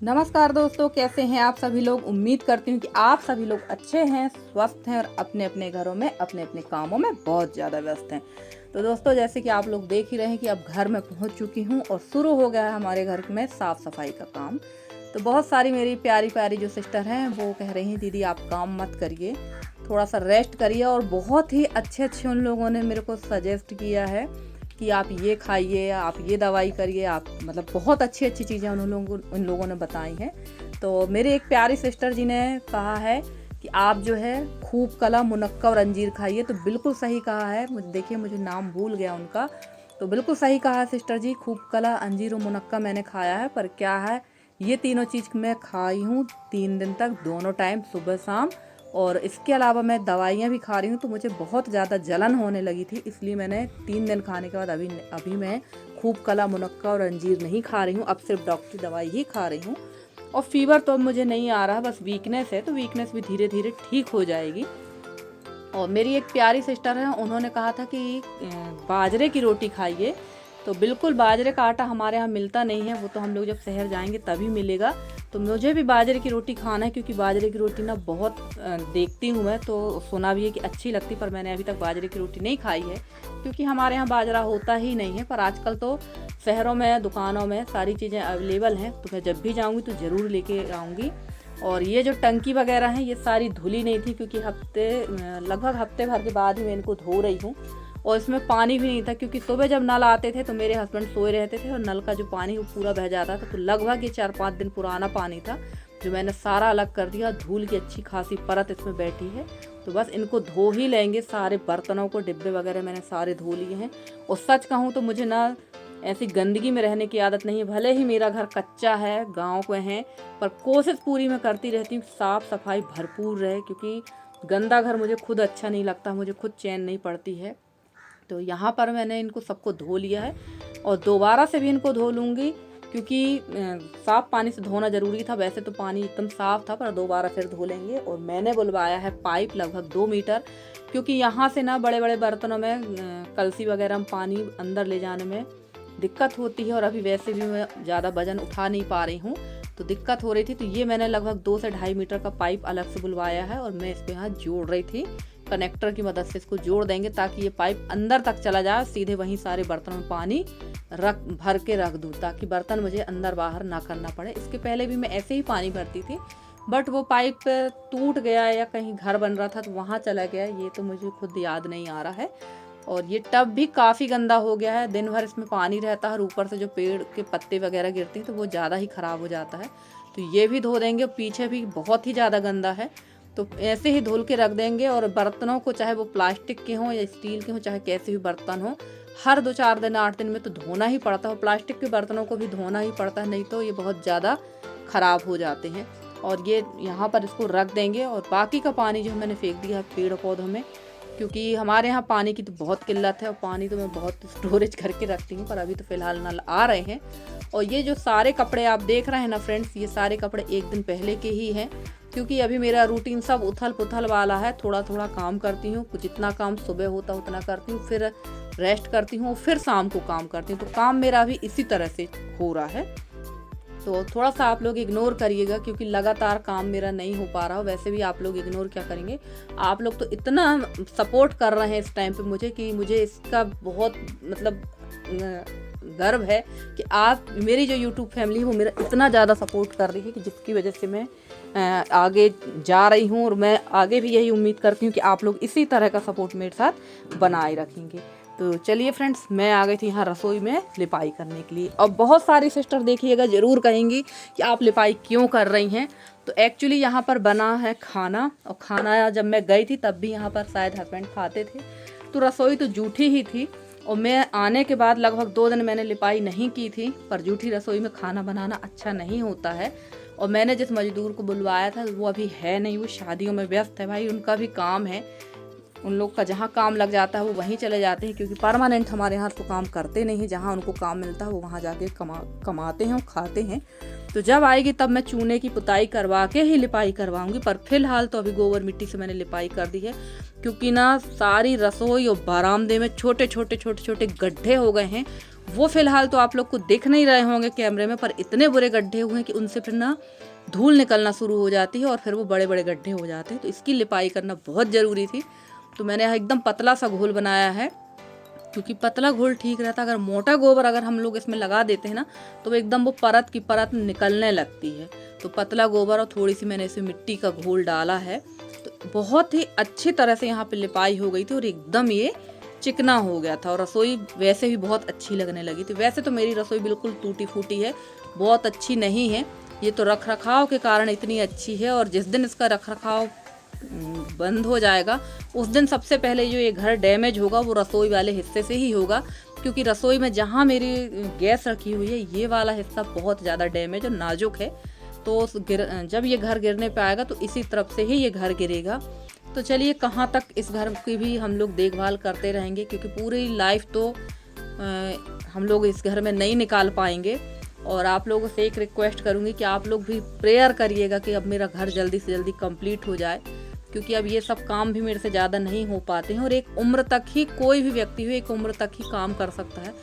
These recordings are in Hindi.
नमस्कार दोस्तों, कैसे हैं आप सभी लोग। उम्मीद करती हूँ कि आप सभी लोग अच्छे हैं, स्वस्थ हैं और अपने अपने घरों में अपने अपने कामों में बहुत ज़्यादा व्यस्त हैं। तो दोस्तों, जैसे कि आप लोग देख ही रहे हैं कि अब घर में पहुँच चुकी हूँ और शुरू हो गया है हमारे घर में साफ़ सफाई का काम। तो बहुत सारी मेरी प्यारी प्यारी जो सिस्टर हैं वो कह रही हैं दीदी आप काम मत करिए, थोड़ा सा रेस्ट करिए। और बहुत ही अच्छे अच्छे उन लोगों ने मेरे को सजेस्ट किया है कि आप ये खाइए, आप ये दवाई करिए, आप मतलब बहुत अच्छी अच्छी चीज़ें उन लोगों ने बताई हैं। तो मेरी एक प्यारी सिस्टर जी ने कहा है कि आप जो है खूब कला, मुनक्का और अंजीर खाइए। तो बिल्कुल सही कहा है। देखिए मुझे नाम भूल गया उनका, तो बिल्कुल सही कहा है सिस्टर जी। खूब कला, अंजीर और मुनक्का मैंने खाया है, पर क्या है ये तीनों चीज़ मैं खाई हूँ 3 दिन तक, दोनों टाइम सुबह शाम। और इसके अलावा मैं दवाइयाँ भी खा रही हूँ। तो मुझे बहुत ज़्यादा जलन होने लगी थी, इसलिए मैंने 3 दिन खाने के बाद अभी मैं खूब कला, मुनक्का और अंजीर नहीं खा रही हूँ। अब सिर्फ डॉक्टरी दवाई ही खा रही हूँ। और फीवर तो अब मुझे नहीं आ रहा, बस वीकनेस है, तो वीकनेस भी धीरे धीरे ठीक हो जाएगी। और मेरी एक प्यारी सिस्टर है, उन्होंने कहा था कि बाजरे की रोटी खाइए। तो बिल्कुल बाजरे का आटा हमारे यहाँ मिलता नहीं है, वो तो हम लोग जब शहर जाएंगे तभी मिलेगा। तो मुझे भी बाजरे की रोटी खाना है, क्योंकि बाजरे की रोटी ना बहुत देखती हूँ मैं, तो सुना भी है कि अच्छी लगती, पर मैंने अभी तक बाजरे की रोटी नहीं खाई है, क्योंकि हमारे यहाँ बाजरा होता ही नहीं है। पर आजकल तो शहरों में दुकानों में सारी चीज़ें अवेलेबल हैं, तो मैं जब भी जाऊँगी तो ज़रूर लेके आऊँगी। और ये जो टंकी वगैरह हैं ये सारी धुली नहीं थी, क्योंकि लगभग हफ्ते भर के बाद ही मैं इनको धो रही हूँ। और इसमें पानी भी नहीं था, क्योंकि सुबह जब नल आते थे तो मेरे हस्बैंड सोए रहते थे और नल का जो पानी वो पूरा बह जाता था। तो लगभग ये 4-5 दिन पुराना पानी था, जो मैंने सारा अलग कर दिया। धूल की अच्छी खासी परत इसमें बैठी है। तो बस इनको धो ही लेंगे, सारे बर्तनों को, डिब्बे वगैरह मैंने सारे धो लिए हैं। और सच कहूँ तो मुझे ना ऐसी गंदगी में रहने की आदत नहीं है। भले ही मेरा घर कच्चा है, गाँव में है, पर कोशिश पूरी मैं करती रहती हूँ साफ़ सफाई भरपूर रहे, क्योंकि गंदा घर मुझे खुद अच्छा नहीं लगता, मुझे खुद चैन नहीं पड़ती है। तो यहाँ पर मैंने इनको सबको धो लिया है और दोबारा से भी इनको धो लूँगी, क्योंकि साफ़ पानी से धोना ज़रूरी था। वैसे तो पानी एकदम साफ़ था, पर दोबारा फिर धो लेंगे। और मैंने बुलवाया है पाइप लगभग 2 मीटर, क्योंकि यहाँ से ना बड़े बड़े बर्तनों में कलसी वगैरह में पानी अंदर ले जाने में दिक्कत होती है। और अभी वैसे भी मैं ज़्यादा वजन उठा नहीं पा रही हूँ, तो दिक्कत हो रही थी। तो ये मैंने लगभग 2 से 2.5 मीटर का पाइप अलग से बुलवाया है, और मैं इसको यहाँ जोड़ रही थी। कनेक्टर की मदद से इसको जोड़ देंगे, ताकि ये पाइप अंदर तक चला जाए, सीधे वहीं सारे बर्तनों में पानी भर के रख दूँ, ताकि बर्तन मुझे अंदर बाहर ना करना पड़े। इसके पहले भी मैं ऐसे ही पानी भरती थी, बट वो पाइप टूट गया या कहीं घर बन रहा था तो वहाँ चला गया, ये तो मुझे खुद याद नहीं आ रहा है। और ये टब भी काफ़ी गंदा हो गया है, दिन भर इसमें पानी रहता है और ऊपर से जो पेड़ के पत्ते वगैरह गिरते हैं तो वो ज़्यादा ही ख़राब हो जाता है। तो ये भी धो देंगे। पीछे भी बहुत ही ज़्यादा गंदा है, तो ऐसे ही धुल के रख देंगे। और बर्तनों को, चाहे वो प्लास्टिक के हों या स्टील के हों, चाहे कैसे भी बर्तन हों, हर 2-4 दिन 8 दिन में तो धोना ही पड़ता है। प्लास्टिक के बर्तनों को भी धोना ही पड़ता है, नहीं तो ये बहुत ज़्यादा ख़राब हो जाते हैं। और ये यहाँ पर इसको रख देंगे। और बाकी का पानी जो मैंने फेंक दिया है पेड़ पौधों में, क्योंकि हमारे यहाँ पानी की तो बहुत किल्लत है, और पानी तो मैं बहुत स्टोरेज करके रखती हूँ, पर अभी तो फ़िलहाल नल आ रहे हैं। और ये जो सारे कपड़े आप देख रहे हैं ना फ्रेंड्स, ये सारे कपड़े 1 दिन पहले के ही हैं, क्योंकि अभी मेरा रूटीन सब उथल पुथल वाला है। थोड़ा थोड़ा काम करती हूँ, जितना काम सुबह होता उतना करती हूँ, फिर रेस्ट करती हूँ, फिर शाम को काम करती हूँ। तो काम मेरा अभी इसी तरह से हो रहा है। तो थोड़ा सा आप लोग इग्नोर करिएगा, क्योंकि लगातार काम मेरा नहीं हो पा रहा। वैसे भी आप लोग इग्नोर क्या करेंगे, आप लोग तो इतना सपोर्ट कर रहे हैं इस टाइम पे मुझे, कि मुझे इसका बहुत मतलब गर्व है कि आप, मेरी जो YouTube फैमिली है वो मेरा इतना ज़्यादा सपोर्ट कर रही है, कि जिसकी वजह से मैं आगे जा रही हूँ। और मैं आगे भी यही उम्मीद करती हूँ कि आप लोग इसी तरह का सपोर्ट मेरे साथ बनाए रखेंगे। तो चलिए फ्रेंड्स, मैं आ गई थी यहाँ रसोई में लिपाई करने के लिए। और बहुत सारी सिस्टर देखिएगा ज़रूर कहेंगी कि आप लिपाई क्यों कर रही हैं। तो एक्चुअली यहाँ पर बना है खाना, और खाना जब मैं गई थी तब भी यहाँ पर शायद हस्बैंड खाते थे, तो रसोई तो जूठी ही थी। और मैं आने के बाद लगभग 2 दिन मैंने लिपाई नहीं की थी, पर जूठी रसोई में खाना बनाना अच्छा नहीं होता है। और मैंने जिस मजदूर को बुलवाया था वो अभी है नहीं, वो शादियों में व्यस्त है। भाई उनका भी काम है, उन लोग का जहाँ काम लग जाता है वो वहीं चले जाते हैं, क्योंकि परमानेंट हमारे यहाँ तो काम करते नहीं हैं। जहाँ उनको काम मिलता है वो वहाँ जाके कमाते हैं और खाते हैं। तो जब आएगी तब मैं चूने की पुताई करवा के ही लिपाई करवाऊंगी, पर फिलहाल तो अभी गोबर मिट्टी से मैंने लिपाई कर दी है, क्योंकि ना सारी रसोई और बरामदे में छोटे छोटे गड्ढे हो गए हैं। वो फिलहाल तो आप लोग को दिख नहीं रहे होंगे कैमरे में, पर इतने बुरे गड्ढे हुए हैं कि उनसे फिर ना धूल निकलना शुरू हो जाती है और फिर वो बड़े बड़े गड्ढे हो जाते हैं। तो इसकी लिपाई करना बहुत ज़रूरी थी। तो मैंने यहाँ एकदम पतला सा घोल बनाया है, क्योंकि पतला घोल ठीक रहता है। अगर मोटा गोबर अगर हम लोग इसमें लगा देते हैं ना तो वो एकदम वो परत की परत निकलने लगती है। तो पतला गोबर और थोड़ी सी मैंने इसमें मिट्टी का घोल डाला है, तो बहुत ही अच्छी तरह से यहाँ पे लिपाई हो गई थी और एकदम ये चिकना हो गया था और रसोई वैसे भी बहुत अच्छी लगने लगी थी। वैसे तो मेरी रसोई बिल्कुल टूटी फूटी है, बहुत अच्छी नहीं है। ये तो रख रखाव के कारण इतनी अच्छी है, और जिस दिन इसका रख रखाव बंद हो जाएगा उस दिन सबसे पहले जो ये घर डैमेज होगा वो रसोई वाले हिस्से से ही होगा, क्योंकि रसोई में जहाँ मेरी गैस रखी हुई है ये वाला हिस्सा बहुत ज़्यादा डैमेज और नाजुक है। तो जब ये घर गिरने पे आएगा तो इसी तरफ से ही ये घर गिरेगा। तो चलिए कहाँ तक इस घर की भी हम लोग देखभाल करते रहेंगे, क्योंकि पूरी लाइफ तो हम लोग इस घर में नहीं निकाल पाएंगे। और आप लोगों से एक रिक्वेस्ट करूँगी कि आप लोग भी प्रेयर करिएगा कि अब मेरा घर जल्दी से जल्दी कंप्लीट हो जाए, क्योंकि अब ये सब काम भी मेरे से ज़्यादा नहीं हो पाते हैं। और एक उम्र तक ही कोई भी व्यक्ति हो एक उम्र तक ही काम कर सकता है,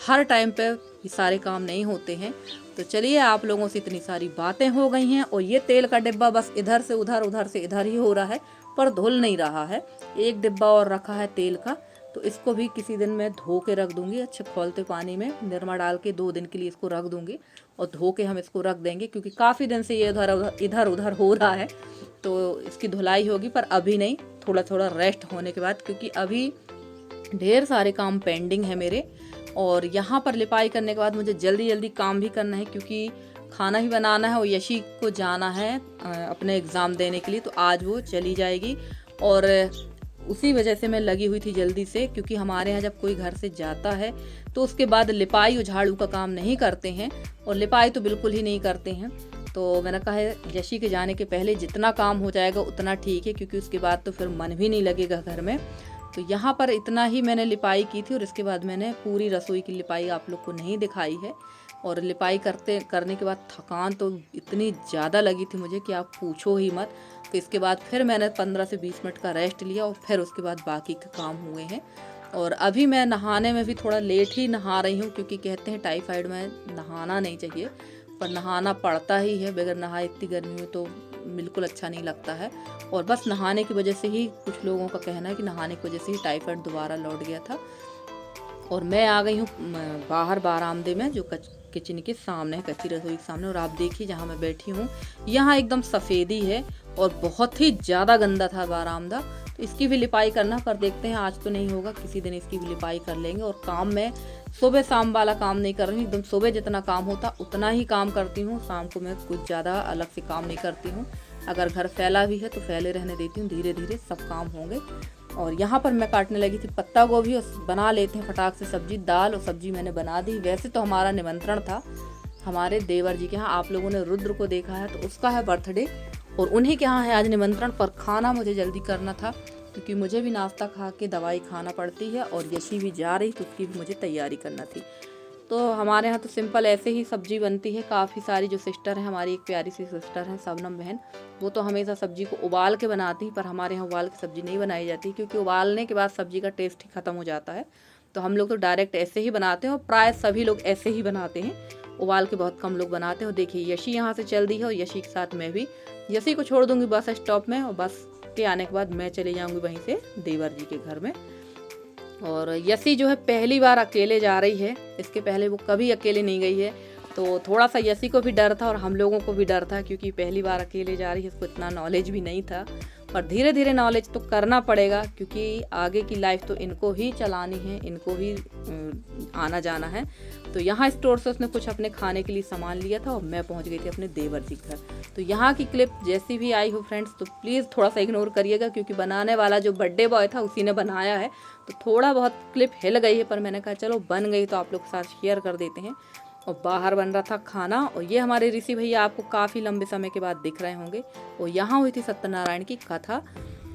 हर टाइम पे ये सारे काम नहीं होते हैं। तो चलिए आप लोगों से इतनी सारी बातें हो गई हैं, और ये तेल का डिब्बा बस इधर से उधर उधर से इधर ही हो रहा है, पर धुल नहीं रहा है। एक डिब्बा और रखा है तेल का, तो इसको भी किसी दिन मैं धो के रख दूंगी, अच्छे खौलते पानी में निरमा डाल के 2 दिन के लिए इसको रख दूंगी और धो के हम इसको रख देंगे, क्योंकि काफ़ी दिन से ये इधर उधर हो रहा है। तो इसकी धुलाई होगी, पर अभी नहीं, थोड़ा थोड़ा रेस्ट होने के बाद, क्योंकि अभी ढेर सारे काम पेंडिंग है मेरे। और यहाँ पर लिपाई करने के बाद मुझे जल्दी जल्दी काम भी करना है, क्योंकि खाना भी बनाना है और यशी को जाना है अपने एग्ज़ाम देने के लिए। तो आज वो चली जाएगी और उसी वजह से मैं लगी हुई थी जल्दी से, क्योंकि हमारे यहाँ जब कोई घर से जाता है तो उसके बाद लिपाई और झाड़ू का काम नहीं करते हैं, और लिपाई तो बिल्कुल ही नहीं करते हैं। तो मैंने कहा है यशी के जाने के पहले जितना काम हो जाएगा उतना ठीक है, क्योंकि उसके बाद तो फिर मन भी नहीं लगेगा घर में। तो यहाँ पर इतना ही मैंने लिपाई की थी, और इसके बाद मैंने पूरी रसोई की लिपाई आप लोग को नहीं दिखाई है। और लिपाई करने के बाद थकान तो इतनी ज़्यादा लगी थी मुझे कि आप पूछो ही मत। तो इसके बाद फिर मैंने 15 से 20 मिनट का रेस्ट लिया, और फिर उसके बाद बाकी के काम हुए हैं। और अभी मैं नहाने में भी थोड़ा लेट ही नहा रही हूँ, क्योंकि कहते हैं टाइफाइड में नहाना नहीं चाहिए, पर नहाना पड़ता ही है। बगैर नहाए इतनी गर्मी में तो बिल्कुल अच्छा नहीं लगता है। और बस नहाने की वजह से ही, कुछ लोगों का कहना है कि नहाने की वजह से ही टाइफाइड दोबारा लौट गया था। और मैं आ गई हूँ बाहर बरामदे में, जो किचन के सामने है, कच्ची रसोई के सामने। और आप देखिए जहाँ मैं बैठी हूँ यहाँ एकदम सफ़ेदी है और बहुत ही ज़्यादा गंदा था बरामदा। तो इसकी भी लिपाई करना, पर देखते हैं आज तो नहीं होगा, किसी दिन इसकी भी लिपाई कर लेंगे। और काम में सुबह शाम वाला काम नहीं कर रही हूँ, एकदम सुबह जितना काम होता उतना ही काम करती हूँ। शाम को मैं कुछ ज़्यादा अलग से काम नहीं करती हूँ। अगर घर फैला भी है तो फैले रहने देती हूँ, धीरे धीरे सब काम होंगे। और यहाँ पर मैं काटने लगी थी पत्ता गोभी, और बना लेते हैं फटाक से सब्जी। दाल और सब्जी मैंने बना दी। वैसे तो हमारा निमंत्रण था हमारे देवर जी के यहाँ, आप लोगों ने रुद्र को देखा है तो उसका है बर्थडे, और उन्हीं के यहाँ है आज निमंत्रण। पर खाना मुझे जल्दी करना था, क्योंकि मुझे भी नाश्ता खा के दवाई खाना पड़ती है, और यशी भी जा रही तो उसकी भी मुझे तैयारी करना थी। तो हमारे यहाँ तो सिंपल ऐसे ही सब्जी बनती है। काफ़ी सारी जो सिस्टर हैं, हमारी एक प्यारी सी सिस्टर है शबनम बहन, वो तो हमेशा सब्जी को उबाल के बनाती, पर हमारे यहाँ उबाल के सब्जी नहीं बनाई जाती, क्योंकि उबालने के बाद सब्जी का टेस्ट ही ख़त्म हो जाता है। तो हम लोग तो डायरेक्ट ऐसे ही बनाते हैं, और प्राय सभी लोग ऐसे ही बनाते हैं, उबाल के बहुत कम लोग बनाते हैं। और देखिए यशी यहाँ से चल दी है, और यशी के साथ मैं भी यशी को छोड़ दूँगी बस स्टॉप में, और बस के आने के बाद मैं चली जाऊँगी वहीं से देवर जी के घर में। और यशी जो है पहली बार अकेले जा रही है, इसके पहले वो कभी अकेले नहीं गई है। तो थोड़ा सा यशी को भी डर था और हम लोगों को भी डर था, क्योंकि पहली बार अकेले जा रही है, इसको इतना नॉलेज भी नहीं था। पर धीरे धीरे नॉलेज तो करना पड़ेगा, क्योंकि आगे की लाइफ तो इनको ही चलानी है, इनको ही आना जाना है। तो यहाँ स्टोर से उसने कुछ अपने खाने के लिए सामान लिया था, और मैं पहुँच गई थी अपने देवर जी घर। तो यहाँ की क्लिप जैसी भी आई हो फ्रेंड्स, तो प्लीज़ थोड़ा सा इग्नोर करिएगा, क्योंकि बनाने वाला जो बर्थडे बॉय था उसी ने बनाया है। तो थोड़ा बहुत क्लिप हिल गई है, पर मैंने कहा चलो बन गई तो आप लोग के साथ शेयर कर देते हैं। और बाहर बन रहा था खाना, और ये हमारे ऋषि भैया आपको काफ़ी लंबे समय के बाद दिख रहे होंगे। और यहाँ हुई थी सत्यनारायण की कथा,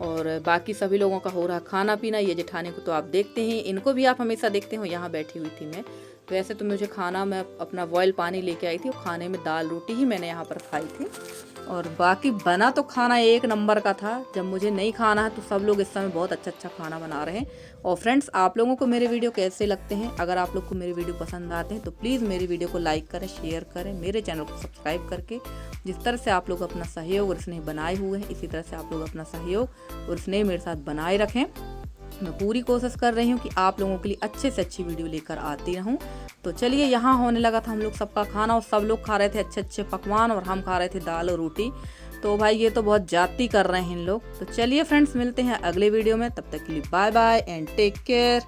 और बाकी सभी लोगों का हो रहा खाना पीना। ये जेठानी को तो आप देखते हैं, इनको भी आप हमेशा देखते हो। यहाँ बैठी हुई थी मैं। वैसे तो मुझे खाना, मैं अपना बॉयल पानी लेके आई थी, और खाने में दाल रोटी ही मैंने यहाँ पर खाई थी। और बाकी बना तो खाना एक नंबर का था। जब मुझे नहीं खाना है तो सब लोग इस समय बहुत अच्छा अच्छा खाना बना रहे हैं। और फ्रेंड्स, आप लोगों को मेरे वीडियो कैसे लगते हैं? अगर आप लोग को मेरे वीडियो पसंद आते हैं तो प्लीज़ मेरी वीडियो को लाइक करें, शेयर करें, मेरे चैनल को सब्सक्राइब करके। जिस तरह से आप लोग अपना सहयोग और स्नेह बनाए हुए हैं, इसी तरह से आप लोग अपना सहयोग और स्नेह मेरे साथ बनाए रखें। मैं पूरी कोशिश कर रही हूँ कि आप लोगों के लिए अच्छे से अच्छी वीडियो लेकर आती रहूँ। तो चलिए, यहाँ होने लगा था हम लोग सबका खाना और सब लोग खा रहे थे अच्छे अच्छे पकवान और हम खा रहे थे दाल और रोटी। तो भाई ये तो बहुत ज्यादती कर रहे हैं इन लोग। तो चलिए फ्रेंड्स, मिलते हैं अगले वीडियो में। तब तक के लिए bye bye and take care.